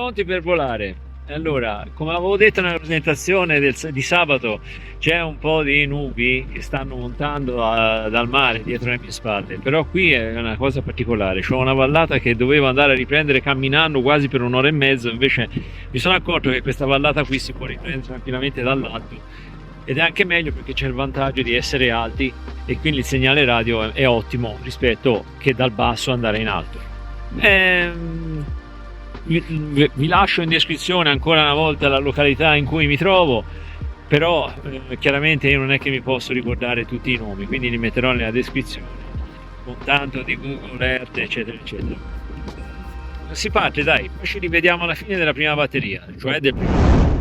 pronti per volare. Allora, come avevo detto nella presentazione di sabato, c'è un po' di nubi che stanno montando dal mare dietro le mie spalle, però qui è una cosa particolare. C'ho una vallata che dovevo andare a riprendere camminando quasi per un'ora e mezzo, invece mi sono accorto che questa vallata qui si può riprendere tranquillamente dall'alto ed è anche meglio perché c'è il vantaggio di essere alti e quindi il segnale radio è ottimo rispetto che dal basso andare in alto. Vi lascio in descrizione ancora una volta la località in cui mi trovo, però chiaramente io non è che mi posso ricordare tutti i nomi, quindi li metterò nella descrizione con tanto di Google Earth eccetera eccetera. Si parte, dai, poi ci rivediamo alla fine della prima batteria, cioè del primo.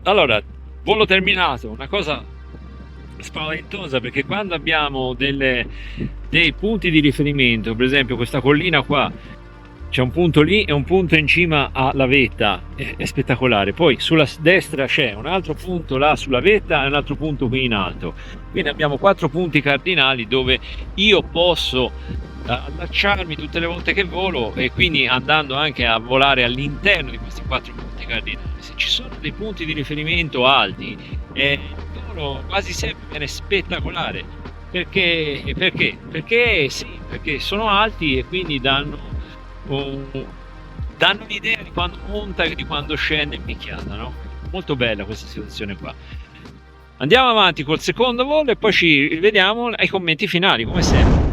Allora, volo terminato, una cosa spaventosa, perché quando abbiamo dei punti di riferimento, per esempio questa collina qua, c'è un punto lì e un punto in cima alla vetta, è spettacolare. Poi sulla destra c'è un altro punto là sulla vetta e un altro punto qui in alto. Quindi abbiamo 4 punti cardinali dove io posso allacciarmi tutte le volte che volo, e quindi andando anche a volare all'interno di questi 4 punti cardinali. Se ci sono dei punti di riferimento alti, il volo quasi sempre viene spettacolare. Perché sì, perché sono alti e quindi danno un'idea di quando monta e di quando scende in picchiata, no? Molto bella questa situazione qua. Andiamo avanti col secondo volo e poi ci rivediamo ai commenti finali, come sempre.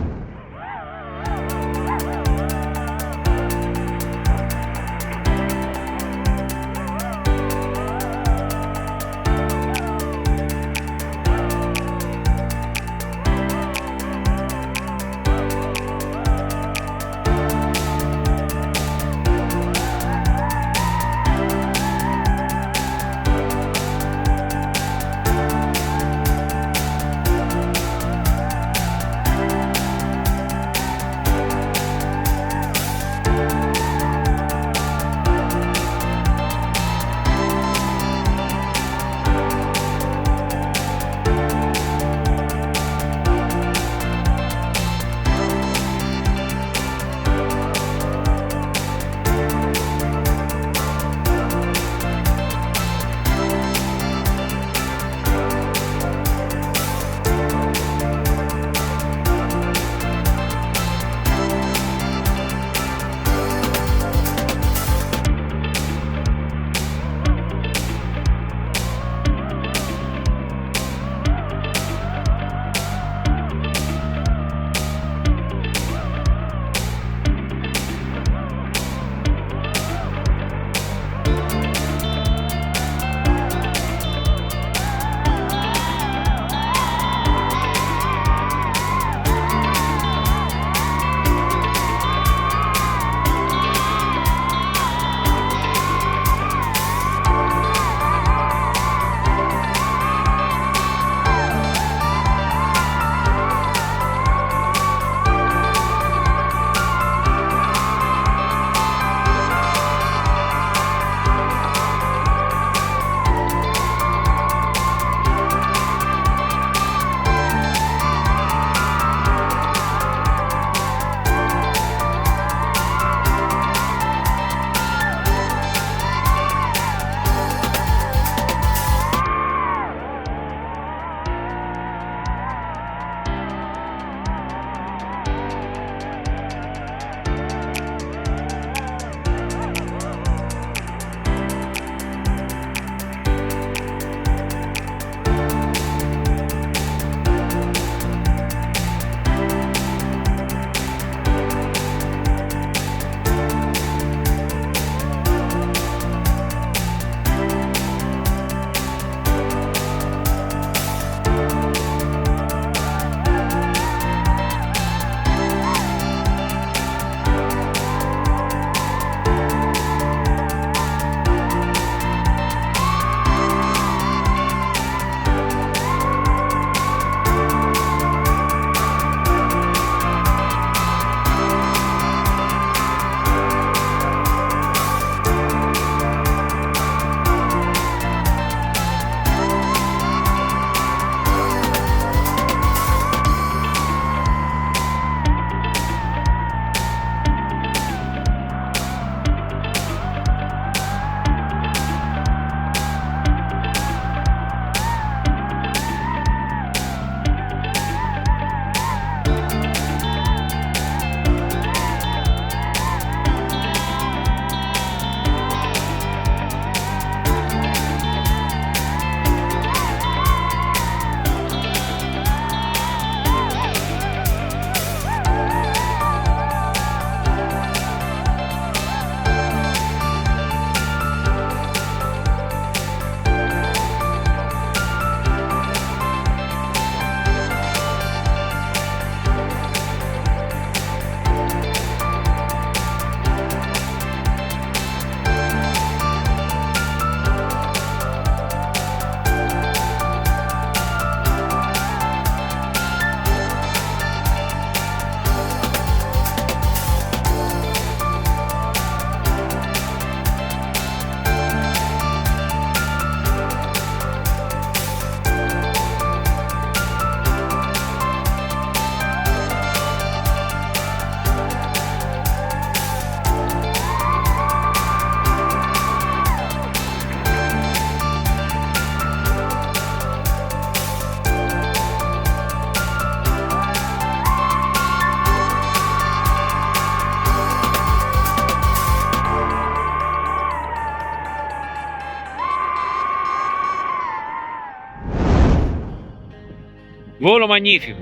Volo magnifico,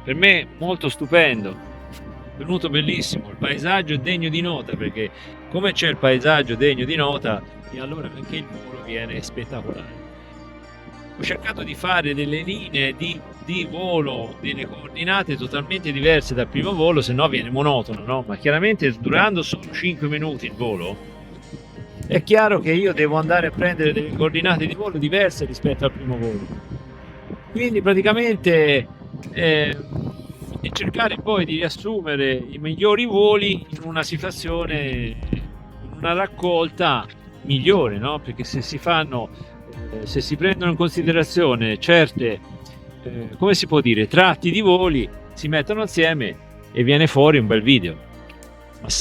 per me molto stupendo, venuto bellissimo, il paesaggio è degno di nota, perché come c'è il paesaggio degno di nota, e allora anche il volo viene spettacolare. Ho cercato di fare delle linee di volo, delle coordinate totalmente diverse dal primo volo, se no viene monotono, no? Ma chiaramente durando solo 5 minuti il volo, è chiaro che io devo andare a prendere delle coordinate di volo diverse rispetto al primo volo. Quindi praticamente e cercare poi di riassumere i migliori voli in una situazione, in una raccolta migliore, no? Perché se si fanno, se si prendono in considerazione certe, come si può dire, tratti di voli, si mettono insieme e viene fuori un bel video.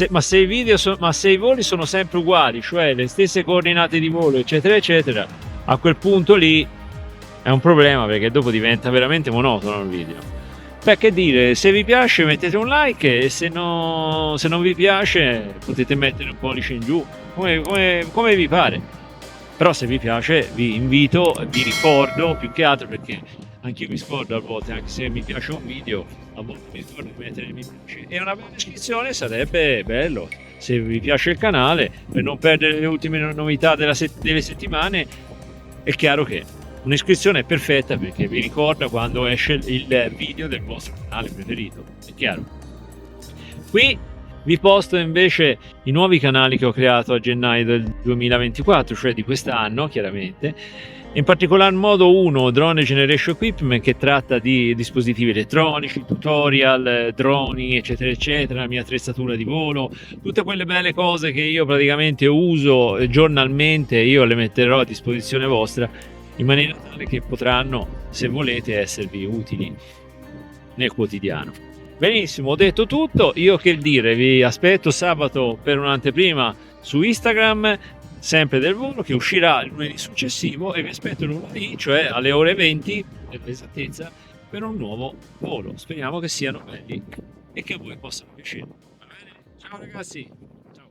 Ma se i voli sono sempre uguali, cioè le stesse coordinate di volo, eccetera, eccetera, a quel punto lì è un problema, perché dopo diventa veramente monotono il video. Beh, che dire, se vi piace mettete un like, e se non vi piace potete mettere un pollice in giù, come vi pare. Però se vi piace vi invito, vi ricordo più che altro, perché anche io mi scordo a volte, anche se mi piace un video, a volte mi scordo di mettere mi piace, e una bella iscrizione sarebbe bello. Se vi piace il canale, per non perdere le ultime novità delle settimane, è chiaro che un'iscrizione è perfetta, perché vi ricorda quando esce il video del vostro canale preferito, è chiaro. Qui vi posto invece i nuovi canali che ho creato a gennaio del 2024, cioè di quest'anno chiaramente. In particolar modo uno, Drone Generation Equipment, che tratta di dispositivi elettronici, tutorial, droni, eccetera eccetera, la mia attrezzatura di volo, tutte quelle belle cose che io praticamente uso giornalmente, io le metterò a disposizione vostra, in maniera tale che potranno, se volete, esservi utili nel quotidiano. Benissimo, ho detto tutto. Io che dire, vi aspetto sabato per un'anteprima su Instagram, sempre del volo, che uscirà il lunedì successivo, e vi aspetto lunedì, cioè alle ore 20 per l'esattezza, per un nuovo volo. Speriamo che siano belli e che a voi possano piacere. Va bene? Ciao ragazzi, ciao.